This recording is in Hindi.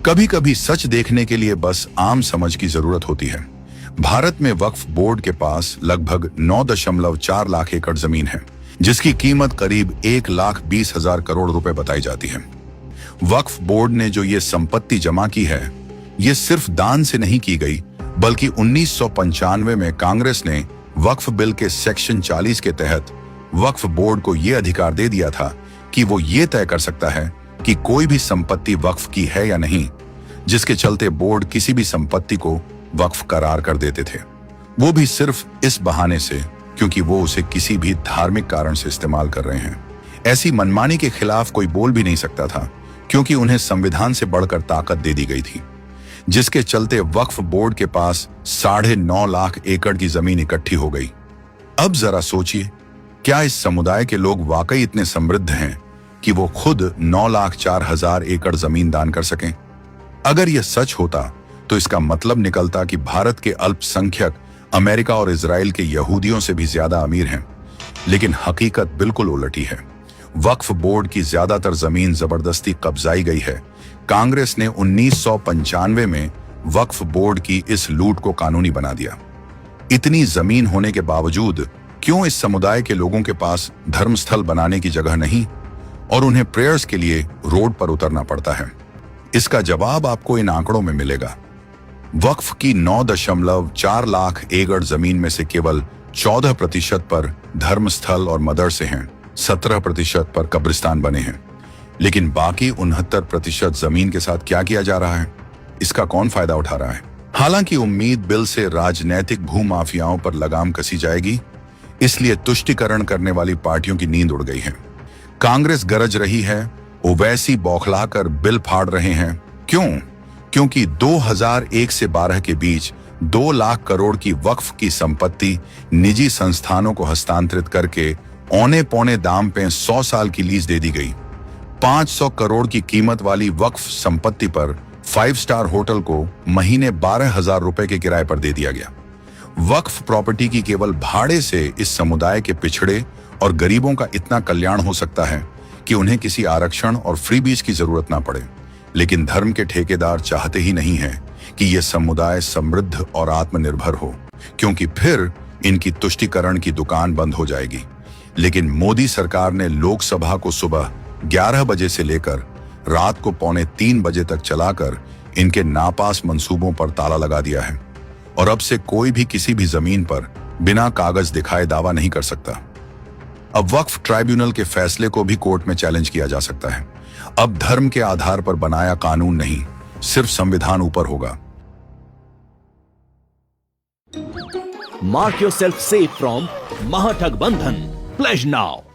कभी कभी सच देखने के लिए बस आम समझ की जरूरत होती है। भारत में वक्फ बोर्ड के पास लगभग 9.4 लाख एकड़ जमीन है, जिसकी कीमत करीब 1,20,000 करोड़ रुपए बताई जाती है। वक्फ बोर्ड ने जो ये संपत्ति जमा की है, ये सिर्फ दान से नहीं की गई, बल्कि 1995 में कांग्रेस ने वक्फ बिल के सेक्शन 40 के तहत वक्फ बोर्ड को यह अधिकार दे दिया था कि वो ये तय कर सकता है कि कोई भी संपत्ति वक्फ की है या नहीं, जिसके चलते बोर्ड किसी भी संपत्ति को वक्फ करार कर देते थे। वो भी सिर्फ इस बहाने से क्योंकि वो उसे किसी भी धार्मिक कारण से इस्तेमाल कर रहे हैं। ऐसी मनमानी के खिलाफ कोई बोल भी नहीं सकता था, क्योंकि उन्हें संविधान से बढ़कर ताकत दे दी गई थी, जिसके चलते वक्फ बोर्ड के पास 9.5 लाख एकड़ की जमीन इकट्ठी हो गई। अब जरा सोचिए, क्या इस समुदाय के लोग वाकई इतने समृद्ध हैं कि वो खुद 9,04,000 एकड़ जमीन दान कर सकें? अगर यह सच होता तो इसका मतलब निकलता कि भारत के अल्पसंख्यक अमेरिका और इजराइल के यहूदियों से भी ज्यादा अमीर हैं। लेकिन हकीकत बिल्कुल उलटी है। वक्फ बोर्ड की ज्यादातर जमीन जबरदस्ती कब्जाई गई है। कांग्रेस ने 1995 में वक्फ बोर्ड की इस लूट को कानूनी बना दिया। इतनी जमीन होने के बावजूद क्यों इस समुदाय के लोगों के पास धर्मस्थल बनाने की जगह नहीं और उन्हें प्रेयर्स के लिए रोड पर उतरना पड़ता है? इसका जवाब आपको इन आंकड़ों में मिलेगा। वक्फ की 9.4 लाख एकड़ जमीन में से केवल 14% पर धर्मस्थल और मदरसे हैं, 17% पर कब्रिस्तान बने हैं। लेकिन बाकी 69% जमीन के साथ क्या किया जा रहा है? इसका कौन फायदा उठा रहा है? हालांकि उम्मीद बिल से राजनैतिक भूमाफियाओं पर लगाम कसी जाएगी, इसलिए तुष्टीकरण करने वाली पार्टियों की नींद उड़ गई है। कांग्रेस गरज रही है, ओवैसी बौखलाकर बिल फाड़ रहे हैं। क्यों? क्योंकि 2001 से 12 के बीच 2 लाख करोड़ की वक्फ की संपत्ति निजी संस्थानों को हस्तांतरित करके औने पौने दाम पे 100 साल की लीज दे दी गई। 500 करोड़ की कीमत वाली वक्फ संपत्ति पर 5 स्टार होटल को महीने 12,000 रुपए के किराए पर दे दिया गया। वक्फ प्रॉपर्टी की केवल भाड़े से इस समुदाय के पिछड़े और गरीबों का इतना कल्याण हो सकता है कि उन्हें किसी आरक्षण और फ्री बीज की जरूरत ना पड़े। लेकिन धर्म के ठेकेदार चाहते ही नहीं है कि यह समुदाय समृद्ध और आत्मनिर्भर हो, क्योंकि फिर इनकी तुष्टीकरण की दुकान बंद हो जाएगी। लेकिन मोदी सरकार ने लोकसभा को सुबह 11 बजे से लेकर रात को 2:45 बजे तक चलाकर इनके नापास मंसूबों पर ताला लगा दिया है। और अब से कोई भी किसी भी जमीन पर बिना कागज दिखाए दावा नहीं कर सकता। अब वक्फ ट्राइब्यूनल के फैसले को भी कोर्ट में चैलेंज किया जा सकता है। अब धर्म के आधार पर बनाया कानून नहीं, सिर्फ संविधान ऊपर होगा। Mark yourself safe from Mahathag Bandhan. Pledge now.